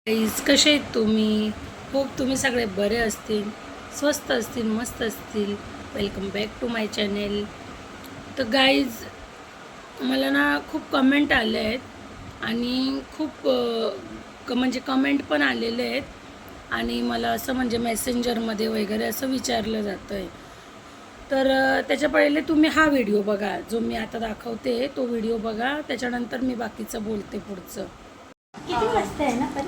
Guys कसे आहेत तुम्ही? होप तुम्ही सगळे बरे असतील, स्वस्त असतील, मस्त असतील. Welcome back to my channel. तर गाईज मला ना खूप कमेंट आले आहेत आणि खूप म्हणजे कमेंट पण आलेले आहेत आणि मला असं म्हणजे मेसेंजरमध्ये वगैरे असं विचारलं जातं आहे. तर त्याच्या पहिले तुम्ही हा व्हिडिओ बघा, जो मी आता दाखवते तो व्हिडिओ बघा, त्याच्यानंतर मी बाकीचं बोलते पुढचं. किती मस्त आहे ना पण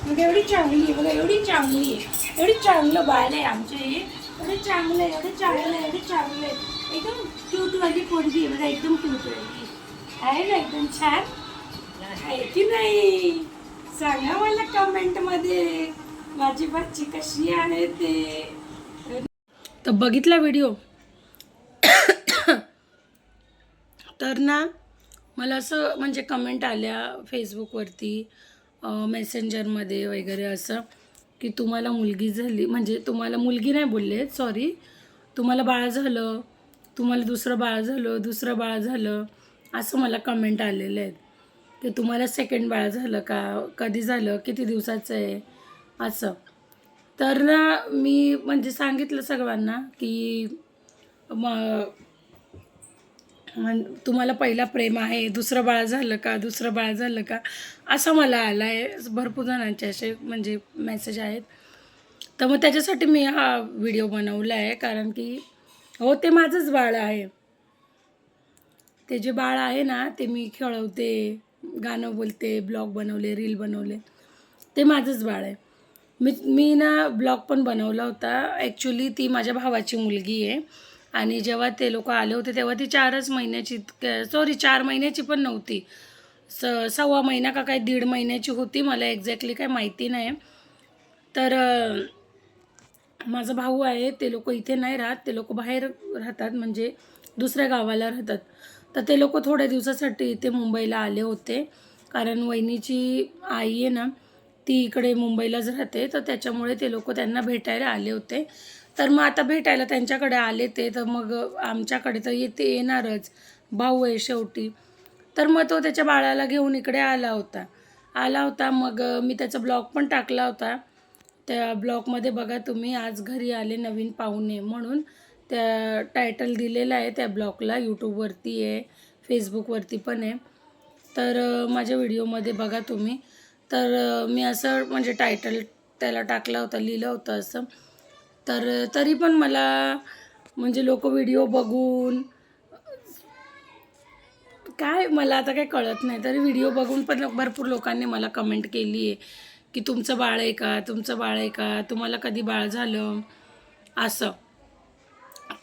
मग एवढी चांगली आहे बघा, एवढी चांगली आहे, एवढी चांगलं बाळ आहे आमचे. एवढे चांगलं आहे, एवढे चांगलं आहे, एवढे चांगलं आहे. एकदम क्यूटवाली पोरगी आहे बघा, एकदम क्यूटवाली आहे ना, एकदम छान आहे की नाही? सांगा मला कमेंटमध्ये माझी बच्ची कशी आहे ते. तर बघितला व्हिडिओ तर ना मला असं म्हणजे कमेंट आल्या फेसबुकवरती, मेसेंजरमध्ये वगैरे असं की तुम्हाला मुलगी झाली, म्हणजे तुम्हाला मुलगी नाही बोलले, सॉरी, तुम्हाला बाळ झालं, तुम्हाला दुसरं बाळ झालं असं मला कमेंट आलेले आहेत की तुम्हाला सेकंड बाळ झालं का, कधी झालं, किती दिवसाचं आहे असं. तर ना मी म्हणजे सांगितलं सर्वांना की तुम्हाला पहिला प्रेम आहे, दुसरं बाळ झालं का असं मला आलं आहे. भरपूर जणांचे असे म्हणजे मेसेज आहेत. तर मग त्याच्यासाठी मी हा व्हिडिओ बनवला आहे, कारण की हो, ते माझंच बाळ आहे. ते जे बाळ आहे ना, ते मी खेळवते, गाणं बोलते, ब्लॉग बनवले, रील बनवले, ते माझंच बाळ आहे. मी ना ब्लॉग पण बनवला होता. ॲक्च्युली ती माझ्या भावाची मुलगी आहे आणि जेव्हा ते लोक आले होते तेव्हा ती 4च महिन्याची, सॉरी 4 महिन्याची पण नव्हती, सव्वा महिना का काय 1.5 महिन्याची होती, मला एक्झॅक्टली काय माहिती नाही. तर माझा भाऊ आहे, ते लोक इथे नाही राहत, ते लोक बाहेर राहतात, म्हणजे दुसऱ्या गावाला राहतात. तर ते लोक थोड्या दिवसासाठी इथे मुंबईला आले होते, कारण वहिनीची आई आहे ना, ती इकडे मुंबईलाच राहते, तर त्याच्यामुळे ते लोक त्यांना भेटायला आले होते. तर मग आता भेटायला त्यांच्याकडे आले ते, तर मग आमच्याकडे तर येणारच, भाऊ आहे शेवटी. तर मग तो त्याच्या बाळाला घेऊन इकडे आला होता. मग मी त्याचा ब्लॉग पण टाकला होता. त्या ब्लॉगमध्ये बघा तुम्ही, आज घरी आले नवीन पाहुणे म्हणून त्या टायटल दिलेलं आहे त्या ब्लॉगला. यूट्यूबवरती आहे, फेसबुकवरती पण आहे. तर माझ्या व्हिडिओमध्ये बघा तुम्ही. तर मी असं म्हणजे टायटल त्याला टाकला होता, लिहिलं होतं असं. तर तरी पण मला म्हणजे लोक व्हिडिओ बघून काय, मला आता काही कळत नाही, तरी व्हिडिओ बघून पण भरपूर लोकांनी मला कमेंट केली आहे की तुमचं बाळ आहे का, तुमचं बाळ आहे का, तुम्हाला कधी बाळ झालं असं.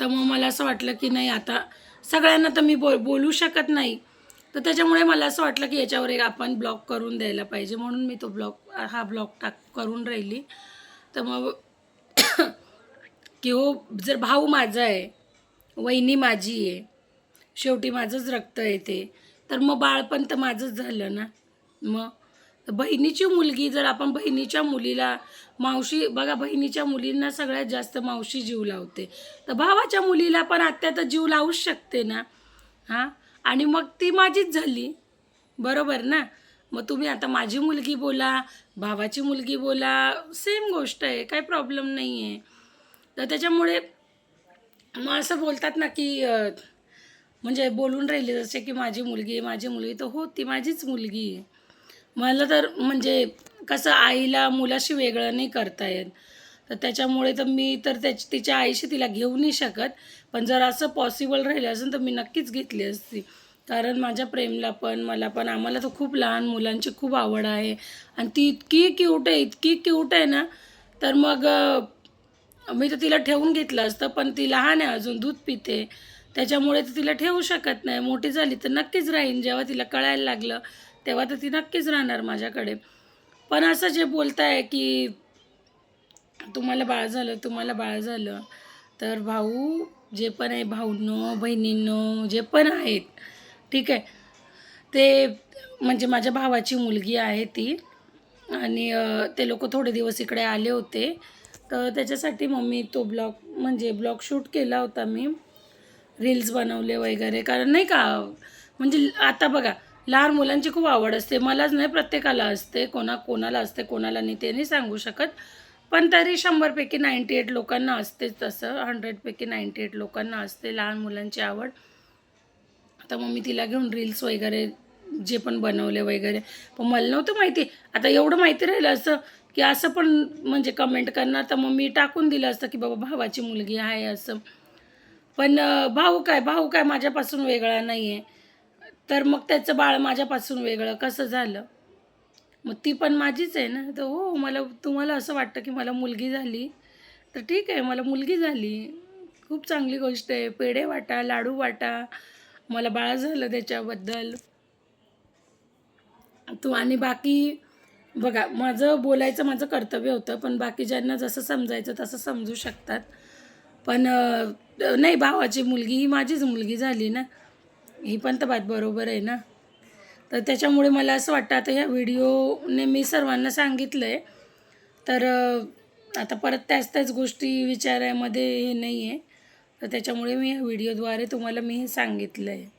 तर मग मला असं वाटलं की नाही, आता सगळ्यांना तर मी बोलू शकत नाही, तर त्याच्यामुळे मला असं वाटलं की याच्यावर एक आपण ब्लॉग करून द्यायला पाहिजे, म्हणून मी तो हा ब्लॉग करून राहिली. तर मग की हो, जर भाऊ माझा आहे, वहिनी माझी आहे, शेवटी माझंच रक्त येते, तर मग बाळपण तर माझंच झालं ना. मग बहिणीची मुलगी, जर आपण बहिणीच्या मुलीला मावशी, बघा बहिणीच्या मुलींना सगळ्यात जास्त मावशी जीव लावते, तर भावाच्या मुलीला पण आत्या तर जीव लावूच शकते ना. हां, आणि मग ती माझीच झाली, बरोबर ना. मग तुम्ही आता माझी मुलगी बोला, भावाची मुलगी बोला, सेम गोष्ट आहे, काही प्रॉब्लेम नाही आहे. तर त्याच्यामुळे मग असं बोलतात ना की म्हणजे बोलून राहिले जसे की माझी मुलगी आहे, माझी मुलगी, तर हो, ती माझीच मुलगी आहे. मला तर म्हणजे कसं, आईला मुलाशी वेगळं नाही करता येत, तर त्याच्यामुळे तर मी तर तिच्या आईशी तिला घेऊ नाही शकत. पण जर असं पॉसिबल राहिलं असेल तर मी नक्कीच घेतली असती, कारण माझ्या प्रेमला पण मला पण, आम्हाला तर खूप लहान मुलांची खूप आवड आहे आणि ती इतकी क्यूट आहे, इतकी क्यूट आहे ना. तर मग मी तर तिला ठेवून घेतलं असतं, पण ती लहान आहे अजून, दूध पिते, त्याच्यामुळे तर तिला ठेवू शकत नाही. मोठी झाली तर नक्कीच राहीन, जेव्हा तिला कळायला लागलं तेव्हा तर ती नक्कीच राहणार माझ्याकडे. पण असं जे बोलताय की तुम्हाला बाळ झालं, तर भाऊ जे पण आहे, भाऊंनो बहिणींनो जे पण आहेत, ठीक आहे, ते म्हणजे माझ्या भावाची मुलगी आहे ती. आणि ते लोक थोडे दिवस इकडे आले होते, तर त्याच्यासाठी मग मी तो ब्लॉग शूट केला होता, मी रील्स बनवले वगैरे, कारण नाही का, म्हणजे आता बघा, लहान मुलांची खूप आवड असते. मलाच नाही, प्रत्येकाला असते. कोणाला असते, कोणाला नाही ते नाही सांगू शकत. पण तरी 100 पैकी 98 लोकांना असतेच तसं. 100 पैकी 98 लोकांना असते लहान मुलांची आवड. आता मग मी तिला घेऊन रील्स वगैरे जे पण बनवले वगैरे. पण मला नव्हतं माहिती. आता एवढं माहिती राहिलं असतं, की असं पण म्हणजे कमेंट करणार, तर मग मी टाकून दिलं असतं, की बाबा भावाची मुलगी आहे असं. पण भाऊ काय माझ्यापासून वेगळा नाही आहे. तर मग त्याचं बाळ माझ्यापासून वेगळं कसं झालं? मग ती पण माझीच आहे ना. तर हो, तुम्हाला असं वाटतं, की मला मुलगी झाली, तर ठीक आहे, मला मुलगी झाली. खूप चांगली गोष्ट आहे. पेढे वाटा, लाडू वाटा. मला बाळ झालं त्याच्याबद्दल. आणि बाकी बघा, माझं कर्तव्य होतं, पण बाकी ज्यांना जसं समजायचं तसं समजू शकतात. पण नाही, भावाची मुलगी ही माझीच मुलगी झाली ना. ही पण तर बात बरोबर आहे ना. तर त्याच्यामुळे मला असं वाटतं, आता ह्या व्हिडिओने मी सर्वांना सांगितलं आहे. तर आता परत त्याच गोष्टी विचारायमध्ये हे नाही आहे. तर त्याच्यामुळे मी ह्या व्हिडिओद्वारे तुम्हाला मी हे सांगितलं आहे.